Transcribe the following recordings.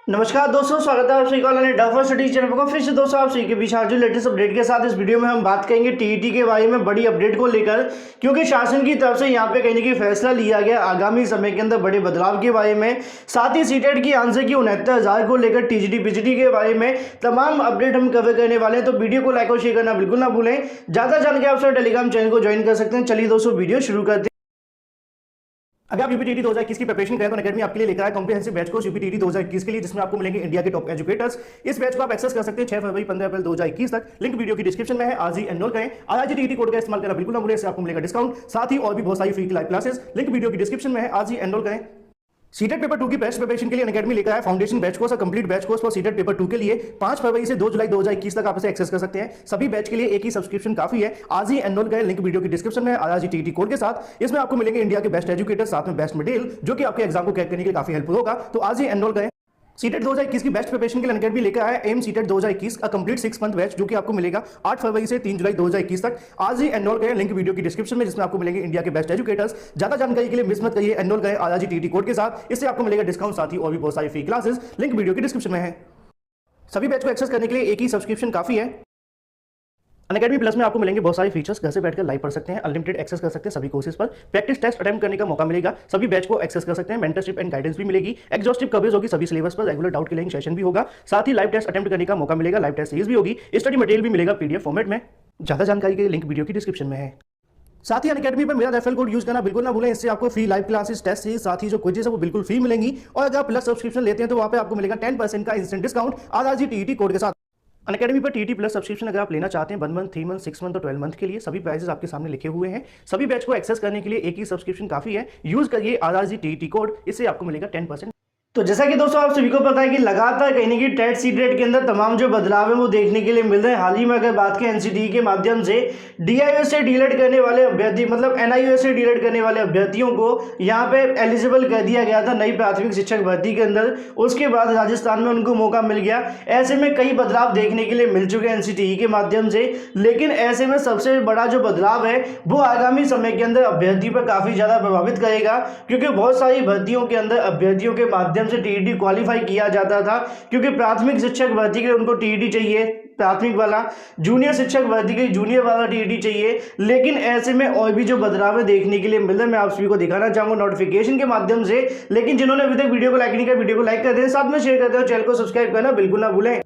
नमस्कार दोस्तों, स्वागत है आप सभी का डफर स्टडी चैनल पर। फिर से दोस्तों आप सभी के बीच आज लेटेस्ट अपडेट के साथ इस वीडियो में हम बात करेंगे टीईटी के बारे में बड़ी अपडेट को लेकर, क्योंकि शासन की तरफ से यहाँ पे कहीं ना कहीं फैसला लिया गया आगामी समय के अंदर बड़े बदलाव के बारे में। साथ ही सीटेट की आंसर की 69,000 को लेकर टीजीटी पीजीटी के बारे में तमाम अपडेट हम कवर करने वाले हैं। तो वीडियो को लाइक और शेयर करना बिल्कुल ना भूलें। ज़्यादा जानकर आप सब टेलीग्राम चैनल को ज्वाइन कर सकते हैं। चलिए दोस्तों वीडियो शुरू करते हैं। अगर आप यूपीटीटी 2021 की प्रिपरेशन करें तो अकेडमी आपके लिए लेकर आया कॉम्प्रिहेंसिव बैच कोर्स यूपीटीटी 2021 के लिए, जिसमें आपको मिलेंगे इंडिया के टॉप एजुकेटर्स। इस बैच को आप एक्सेस कर सकते हैं 6 फरवरी 15 अप्रैल 2021 तक। लिंक वीडियो की डिस्क्रिप्शन में है। आज ही एनरोल करें। आईआईटी कोड का इस्तेमाल करना बिल्कुल ना भूलें, इससे आपको मिलेगा डिस्काउंट। साथ ही और भी बहुत सारी free live classes, link video की डिस्क्रिप्शन में है। आज ही एनरोल करें। सीटेट पेपर 2 की बेस्ट प्रिपरेशन के लिए अकेडमी लेकर आया फाउंडेशन बैच कोर्स और complete batch course for CTET paper 2 के लिए 5 फरवरी से 2 जुलाई 2021 तक आप इसे एक्सेस कर सकते हैं। सभी बैच के लिए एक ही सब्सक्रिप्शन काफी है। आज ही एनरोल करें। लिंक वीडियो की डिस्क्रिप्शन में है। आज ही टीईटी कोड के साथ इसमें आपको मिलेंगे इंडिया के बेस्ट एजुकेटर, साथ में बेस्ट मटेरियल जो कि आपके एग्जाम को क्रैक करने के लिए काफी हेल्पफुल होगा। तो आज ही एनरोल करें। सीटेट 2021 की बेस्ट प्रिपरेशन के लिए अकेडमी लेकर आया एम सीटेट 2021 का कंप्लीट 6 मंथ बैच, जो कि आपको मिलेगा 8 फरवरी से 3 जुलाई 2021 तक। आज ही एनरोल करें। लिंक वीडियो की डिस्क्रिप्शन में, जिसमें आपको मिलेंगे इंडिया के बेस्ट एजुकेटर्स। ज्यादा जानकारी के लिए मिस मत करिए, एनरोल करें आज ही टीईटी कोड के साथ। इससे आपको मिलेगा डिस्काउंट, साथ ही और भी बहुत सारी फ्री क्लासेस, लिंक वीडियो की डिस्क्रिप्शन में है। सभी बैच को एक्सेस करने के लिए एक ही सब्सक्रिप्शन काफी है। अनअकैडमी प्लस में आपको मिलेंगे बहुत सारे फीचर्स। घर से बैठकर लाइव पढ़ सकते हैं, अनलिमिटेड एक्सेस कर सकते हैं सभी कोर्सेज पर, प्रैक्टिस टेस्ट अटेम्प्ट करने का मौका मिलेगा, सभी बैच को एक्सेस कर सकते हैं, मेंटरशिप एंड गाइडेंस भी मिलेगी, एग्जॉस्टिव कवरेज होगी सभी सिलेबस पर, रेगुलर डाउट क्लियरिंग सेशन भी होगा, साथ ही लाइव टेस्ट अटेम्प्ट करने का मौका मिलेगा, लाइव टेस्ट सीरीज भी होगी, स्टडी मटेरियल भी मिलेगा पीडीएफ फॉर्मेट में। ज्यादा जानकारी के लिए लिंक वीडियो की डिस्क्रिप्शन में है। साथ ही अनअकैडमी पर मेरा रेफरल कोड यूज करना बिल्कुल ना भूलें। इससे आपको free live classes, test series, साथ ही जो क्विज़ेस है वो बिल्कुल फ्री मिलेंगी। और अगर आप प्लस सब्सक्रिप्शन लेते हैं तो वहां पे आपको मिलेगा 10% का इंस्टेंट डिस्काउंट आज ही टीईटी कोड के साथ। अनअकैडमी पर टीईटी प्लस सब्सक्रिप्शन अगर आप लेना चाहते हैं 1 मंथ, 3 मंथ, 6 मंथ और 12 मंथ के लिए, सभी प्राइसेस आपके सामने लिखे हुए हैं। सभी बैच को एक्सेस करने के लिए एक ही सब्सक्रिप्शन काफी है। यूज करिए आरआरजी टीईटी कोड, इससे आपको मिलेगा 10%। तो जैसा कि दोस्तों आप सभी को पता है कि लगातार कहीं ना कहीं टेट सीटेट के अंदर तमाम जो बदलाव है वो देखने के लिए मिल रहे हैं। हाल ही में अगर बात करें एनसीटीई के माध्यम से डीआईओ से डीलेट करने वाले अभ्यर्थी, मतलब एनआईओ से डीलेट करने वाले अभ्यर्थियों को यहाँ पे एलिजिबल कर दिया गया था नई प्राथमिक शिक्षक भर्ती के अंदर। उसके बाद राजस्थान में उनको मौका मिल गया। ऐसे में कई बदलाव देखने के लिए मिल चुके हैं एनसीटीई के माध्यम से, लेकिन ऐसे में सबसे बड़ा जो बदलाव है वो आगामी समय के अंदर अभ्यर्थी पर काफी ज्यादा प्रभावित करेगा, क्योंकि बहुत सारी भर्तियों के अंदर अभ्यर्थियों के माध्यम से टीईटी क्वालिफाई किया जाता था, क्योंकि प्राथमिक शिक्षक भर्ती के लिए उनको टीईटी चाहिए प्राथमिक वाला, जूनियर शिक्षक भर्ती के लिए जूनियर वाला टीईटी चाहिए। लेकिन ऐसे में और भी जो बदलाव है देखने के लिए मिल रहा है, मैं आप सभी को दिखाना चाहूंगा नोटिफिकेशन के माध्यम से। लेकिन जिन्होंने अभी तक वीडियो को लाइक नहीं किया, वीडियो को लाइक कर दें, साथ में शेयर कर दें और चैनल को सब्सक्राइब करना बिल्कुल ना भूलें।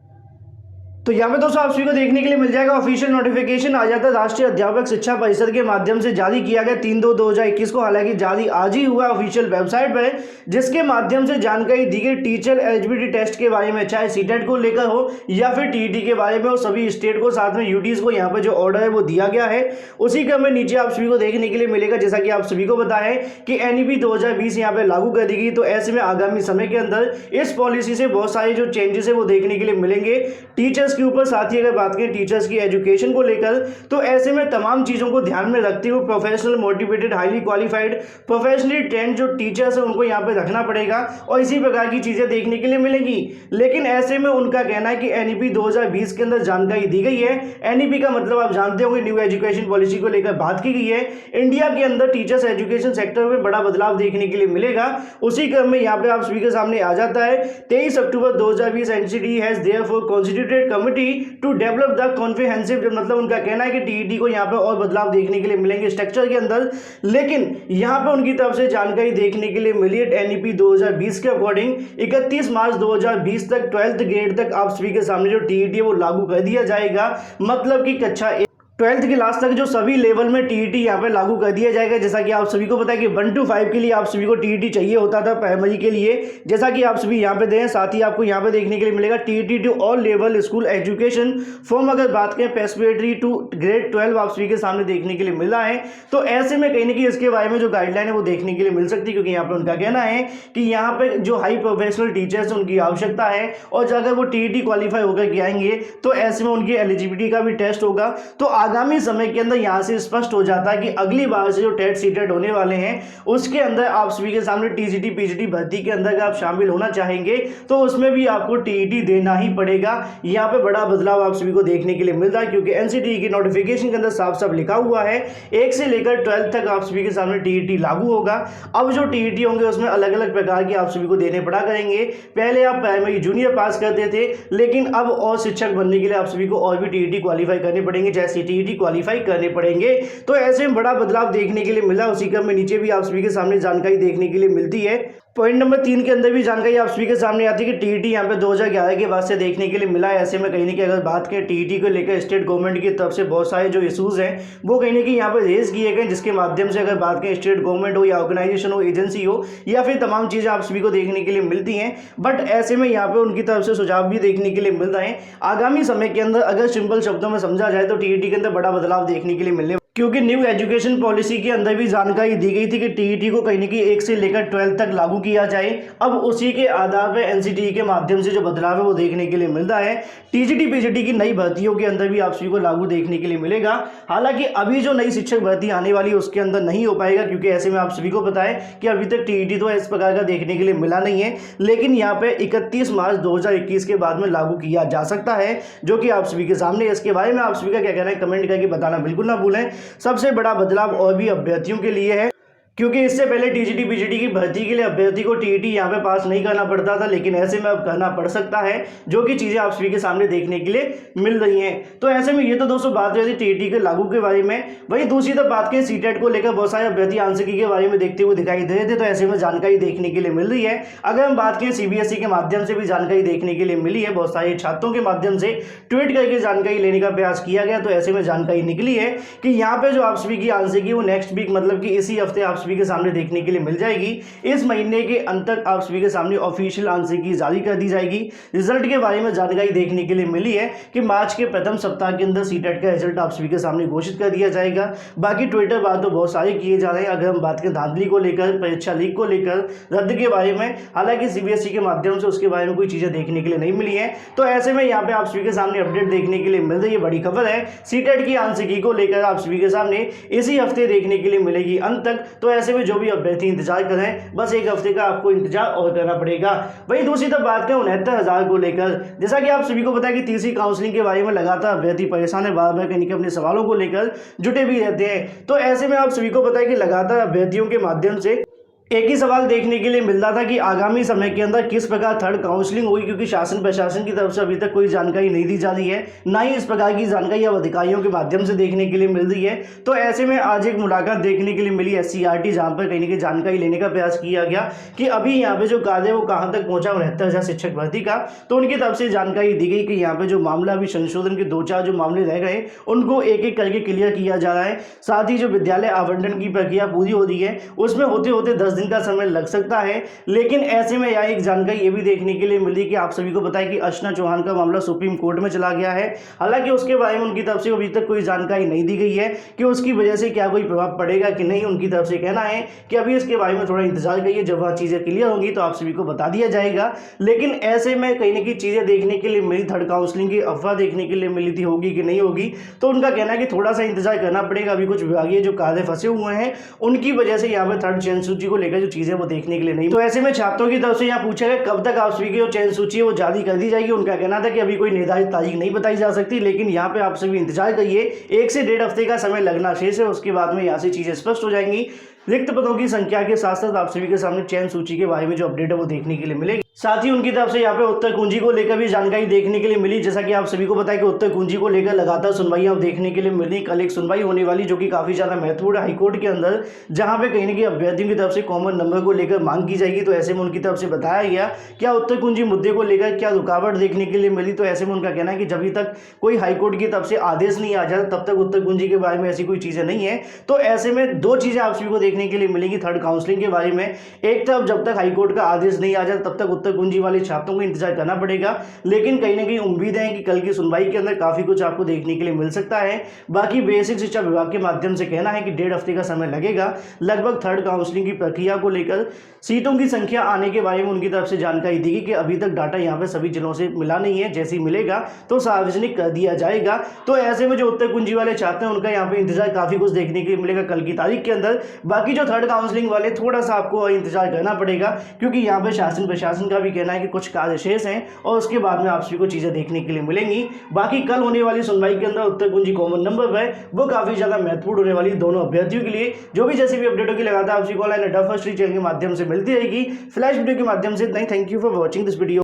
तो यहाँ पे दोस्तों आप सभी को देखने के लिए मिल जाएगा ऑफिशियल नोटिफिकेशन आ जाता है राष्ट्रीय अध्यापक शिक्षा परिषद के माध्यम से जारी किया गया 3/2/2021 को। हालांकि जारी आज ही हुआ ऑफिशियल वेबसाइट पर, जिसके माध्यम से जानकारी दी गई टीचर एलिजिबिलिटी टेस्ट के बारे में, चाहे सीटेट को लेकर हो या फिर टीईटी के बारे में हो। सभी स्टेट को साथ में यूटीज को यहाँ पे जो ऑर्डर है वो दिया गया है। उसी क्रम में नीचे आप सभी को देखने के लिए मिलेगा, जैसा कि आप सभी को पता है कि एनईपी 2020 यहाँ पे लागू कर दी गई। तो ऐसे में आगामी समय के अंदर इस पॉलिसी से बहुत सारे जो चेंजेस है वो देखने के लिए मिलेंगे टीचर्स के ऊपर। साथ ही अगर बात करें टीचर्स की एजुकेशन को लेकर, तो ऐसे में तमाम चीजों को ध्यान में रखते हुए professional, motivated, highly qualified, professionally trained जो टीचर्स है उनको यहाँ पे रखना पड़ेगा और इसी प्रकार की चीजें देखने के लिए मिलेंगी। लेकिन ऐसे में उनका कहना है कि एनईपी 2020 के अंदर जानकारी दी गई है। एनईपी का मतलब आप जानते होंगे, न्यू एजुकेशन पॉलिसी को लेकर बात की गई है। इंडिया के अंदर टीचर्स एजुकेशन सेक्टर में बड़ा बदलाव देखने के लिए मिलेगा। उसी क्रम में यहाँ पे आप सभी के सामने आ जाता है 23 October 2020 NCTE has therefore constituted committee to develop the comprehensive, मतलब उनका कहना है कि टीईटी को यहाँ पे और बदलाव देखने के लिए मिलेंगे स्ट्रक्चर के अंदर। लेकिन यहाँ पे उनकी तरफ से जानकारी देखने के लिए मिली है एनईपी 2020 के अकॉर्डिंग 31 मार्च 2020 तक 12th ग्रेड तक आप सभी के सामने जो टीईटी है वो लागू कर दिया जाएगा। मतलब कि कक्षा 12th के लास्ट तक जो सभी लेवल में टीईटी यहाँ पे लागू कर दिया जाएगा। जैसा कि आप सभी को पता है कि 1 to 5 के लिए आप सभी को टीईटी चाहिए होता था प्राइमरी के लिए, जैसा कि आप सभी यहाँ पे दें। साथ ही आपको यहाँ पे देखने के लिए मिलेगा TET to all level school education form. अगर बात करें एस्पिरेटरी टू ग्रेड 12 आप सभी के सामने देखने के लिए मिल रहा है। तो ऐसे में कहीं ना कहीं इसके बारे में जो गाइडलाइन है वो देखने के लिए मिल सकती है, क्योंकि यहाँ पे उनका कहना है कि यहाँ पे जो हाई प्रोफेशनल टीचर्स उनकी आवश्यकता है, और अगर वो टीईटी क्वालिफाई होकर के आएंगे तो ऐसे में उनकी एलिजिबिलिटी का भी टेस्ट होगा। तो आगामी समय के अंदर यहाँ से स्पष्ट हो जाता है कि अगली बार से जो टेट सीटेट होने वाले हैं उसके अंदर आप सभी के सामने टीजीटी पीजीटी भर्ती के अंदर अगर आप शामिल होना चाहेंगे तो उसमें भी आपको टीईटी देना ही पड़ेगा। यहाँ पे बड़ा बदलाव आप सभी को देखने के लिए मिल रहा है, क्योंकि एनसीटीई की नोटिफिकेशन के अंदर साफ साफ लिखा हुआ है 1 से लेकर 12 तक आप सभी के सामने टीईटी लागू होगा। अब जो टीईटी होंगे उसमें अलग अलग प्रकार के आप सभी को देने पड़ा करेंगे। पहले आप प्राइमरी जूनियर पास करते थे, लेकिन अब और शिक्षक बनने के लिए आप सभी को और भी टीईटी क्वालिफाई करने पड़ेंगे, चाहे सीटीईटी क्वालिफाई करने पड़ेंगे। तो ऐसे में बड़ा बदलाव देखने के लिए मिला। उसी क्रम में नीचे भी आप सभी के सामने जानकारी देखने के लिए मिलती है। पॉइंट नंबर 3 के अंदर भी जानकारी आप सभी के सामने आती है कि टीईटी यहाँ पे 2011 के बाद से देखने के लिए मिला है। ऐसे में कहीं ना कहीं अगर बात करें टीईटी को लेकर स्टेट गवर्नमेंट की तरफ से बहुत सारे जो इशूज़ हैं वो कहीं ना कहीं यहाँ पे रेज किए गए, जिसके माध्यम से अगर बात करें स्टेट गवर्नमेंट हो या ऑर्गेनाइजेशन हो, एजेंसी हो, या फिर तमाम चीज़ें आप सभी को देखने के लिए मिलती हैं। बट ऐसे में यहाँ पे उनकी तरफ से सुझाव भी देखने के लिए मिल रहे हैं। आगामी समय के अंदर अगर सिंपल शब्दों में समझा जाए तो टीईटी के अंदर बड़ा बदलाव देखने के लिए मिलने, क्योंकि न्यू एजुकेशन पॉलिसी के अंदर भी जानकारी दी गई थी कि टीईटी को कहीं ना कहीं 1 से लेकर 12 तक लागू किया जाए। अब उसी के आधार पर एनसीटीई के माध्यम से जो बदलाव है वो देखने के लिए मिल रहा है। टीजीटी पीजीटी की नई भर्तियों के अंदर भी आप सभी को लागू देखने के लिए मिलेगा। हालांकि अभी जो नई शिक्षक भर्ती आने वाली है उसके अंदर नहीं हो पाएगा, क्योंकि ऐसे में आप सभी को पता है कि अभी तक टीईटी तो इस प्रकार का देखने के लिए मिला नहीं है, लेकिन यहाँ पे 31 मार्च 2021 के बाद में लागू किया जा सकता है, जो कि आप सभी के सामने। इसके बारे में आप सभी का क्या कहना है कमेंट करके बताना बिल्कुल ना भूलें। सबसे बड़ा बदलाव और भी अभ्यर्थियों के लिए है, क्योंकि इससे पहले टीजीटी पीजीटी की भर्ती के लिए अभ्यर्थी को टीईटी यहाँ पे पास नहीं करना पड़ता था, लेकिन ऐसे में अब करना पड़ सकता है, जो कि चीज़ें आप सभी के सामने देखने के लिए मिल रही हैं। तो ऐसे में ये तो दोस्तों बात रही थी टीईटी के लागू के बारे में। वहीं दूसरी तरफ बात करें सीटेट को लेकर बहुत सारे अभ्यर्थी आंसकी के बारे में देखते हुए दिखाई दे रहे थे, तो ऐसे में जानकारी देखने के लिए मिल रही है। अगर हम बात करें सीबीएसई के माध्यम से भी जानकारी देखने के लिए मिली है, बहुत सारे छात्रों के माध्यम से ट्वीट करके जानकारी लेने का प्रयास किया गया, तो ऐसे में जानकारी निकली है कि यहाँ पे जो आप सभी की आंसकी वो नेक्स्ट वीक मतलब कि इसी हफ्ते आप सभी के सामने देखने के लिए मिल जाएगी। इस महीने के अंत तक आप सभी के सामने ऑफिशियल आंसकी जारी कर दी जाएगी। रिजल्ट के बारे में जानकारी देखने के लिए मिली है कि मार्च के प्रथम सप्ताह के अंदर सीटेट का रिजल्ट आप सभी के सामने घोषित कर दिया जाएगा। बाकी ट्विटर बात तो बहुत सारे किए जा रहे हैं। अगर हम बात करें धांधली को लेकर, परीक्षा लीक को लेकर, रद्द के बारे में, हालांकि सीबीएसई के माध्यम से उसके बारे में कोई चीजें देखने के लिए नहीं मिली है। तो ऐसे में यहाँ पे आप सभी के सामने अपडेट देखने के लिए मिल रही है। बड़ी खबर है, सीटेट की आंसकी को लेकर आप सभी के सामने इसी हफ्ते देखने के लिए मिलेगी अंत तक। तो ऐसे में जो भी अभ्यर्थी इंतजार कर रहे हैं, बस एक हफ्ते का आपको इंतजार और करना पड़ेगा। वहीं दूसरी तरफ बात करें 69,000 को लेकर, जैसा कि आप सभी को पता है कि तीसरी काउंसलिंग के बारे में लगातार अभ्यर्थी परेशान है, बार बार कहीं के अपने सवालों को लेकर जुटे भी रहते हैं। तो ऐसे में आप सभी को पता है कि लगातार अभ्यर्थियों के माध्यम से एक ही सवाल देखने के लिए मिल रहा था कि आगामी समय के अंदर किस प्रकार थर्ड काउंसलिंग होगी, क्योंकि शासन प्रशासन की तरफ से अभी तक कोई जानकारी नहीं दी जा रही है, ना ही इस प्रकार की जानकारी अब अधिकारियों के माध्यम से देखने के लिए मिल रही है। तो ऐसे में आज एक मुलाकात देखने के लिए मिली SCERT, जहां पर कहीं ना कहीं जानकारी लेने का प्रयास किया गया कि अभी यहाँ पे जो कार्य है वो कहाँ तक पहुंचा 69,000 शिक्षक भर्ती का। तो उनकी तरफ से जानकारी दी गई कि यहाँ पे जो मामला अभी संशोधन के 2-4 जो मामले रह गए उनको एक एक करके क्लियर किया जा रहा है। साथ ही जो विद्यालय आवंटन की प्रक्रिया पूरी हो रही है उसमें होते होते 10 दिन का समय लग सकता है। लेकिन ऐसे में यहाँ एक जानकारी ये भी देखने के लिए मिली कि आप सभी को पता है कि अर्चना चौहान का मामला सुप्रीम कोर्ट में चला गया है। हालांकि उसके बारे में उनकी तरफ से अभी तक कोई जानकारी नहीं दी गई है कि उसकी वजह से क्या कोई प्रभाव पड़ेगा कि नहीं। उनकी तरफ से कहना है कि अभी इसके बारे में थोड़ा इंतजार करिए, जब वह चीज़ें क्लियर होंगी तो आप सभी को बता दिया जाएगा। लेकिन ऐसे में कहीं ना कहीं चीज़ें देखने के लिए मिली, थर्ड काउंसलिंग की अफवाह देखने के लिए मिली थी होगी कि नहीं होगी, तो उनका कहना है कि थोड़ा सा इंतजार करना पड़ेगा। अभी कुछ विभागीय जो कार्य फंसे हुए हैं उनकी वजह से यहाँ पर थर्ड चयन सूची को लेकर जो चीज़ें वो देखने के लिए नहीं। तो ऐसे में छात्रों की तरफ से यहाँ पूछा गया कब तक आप सभी की जो चयन सूची है वो जारी कर दी जाएगी। उनका कहना था कि अभी कोई निर्धारित तारीख नहीं बताई जा सकती, लेकिन यहाँ पे आप सभी इंतजार करिए, 1 से 1.5 हफ्ते का समय लगना शेष है। उसके बाद में यहाँ से चीजें स्पष्ट हो जाएंगी। रिक्त पदों की संख्या के साथ साथ आप सभी के सामने चयन सूची के बारे में जो अपडेट है वो देखने के लिए मिलेगी। साथ ही उनकी तरफ से यहाँ पे उत्तर कुंजी को लेकर भी जानकारी देखने के लिए मिली। जैसा कि आप सभी को पता है कि उत्तर कुंजी को लेकर लगातार सुनवाइयां देखने के लिए मिली। कल एक सुनवाई होने वाली जो कि काफी ज्यादा महत्वपूर्ण हाईकोर्ट के अंदर, जहां पे कहीं ना कहीं अभ्यर्थियों की तरफ से कॉमन नंबर को लेकर मांग की जाएगी। तो ऐसे में उनकी तरफ से बताया गया क्या उत्तर कुंजी मुद्दे को लेकर क्या रुकावट देखने के लिए मिली। तो ऐसे में उनका कहना है कि जब तक कोई हाईकोर्ट की तरफ से आदेश नहीं आ जाता तब तक उत्तर कुंजी के बारे में ऐसी कोई चीजें नहीं है। तो ऐसे में 2 चीजें आप सभी को देखने देखने के लिए मिलेगी थर्ड काउंसलिंग के बारे में। एक तरफ जब तक हाईकोर्ट का आदेश नहीं आ जाए तब तक उत्तर कुंजी वाले छात्रों को इंतजार करना पड़ेगा, लेकिन कहीं ना कहीं उम्मीद है कि कल की सुनवाई के अंदर काफी कुछ आपको देखने के लिए मिल सकता है। बाकी बेसिक शिक्षा विभाग के माध्यम से कहना है कि 1.5 हफ्ते का समय लगेगा लगभग थर्ड काउंसलिंग की प्रक्रिया को लेकर। सीटों की संख्या आने के बारे में उनकी तरफ से जानकारी दी गई कि अभी तक डाटा यहाँ पे सभी जिलों से मिला नहीं है, जैसे ही मिलेगा तो सार्वजनिक कर दिया जाएगा। तो ऐसे में जो उत्तर कुंजी वाले छात्र हैं उनका यहाँ पे इंतजार काफी कुछ देखने के लिए मिलेगा कल की तारीख के अंदर। बाकी जो थर्ड काउंसलिंग वाले थोड़ा सा आपको इंतजार करना पड़ेगा, क्योंकि यहाँ पे शासन प्रशासन का भी कहना है कि कुछ कार्य शेष हैं और उसके बाद में आप सभी को चीजें देखने के लिए मिलेंगी। बाकी कल होने वाली सुनवाई के अंदर उत्तर कुंजी कॉमन नंबर है वो काफी ज्यादा महत्वपूर्ण होने वाली दोनों अभ्यर्थियों के लिए। जो भी जैसे भी अपडेट होगी लगातार आप सभी को ऑनलाइन फर्स्ट चैनल के माध्यम से मिलती रहेगी। फ्लैश वीडियो के माध्यम से। Thank you for watching this video.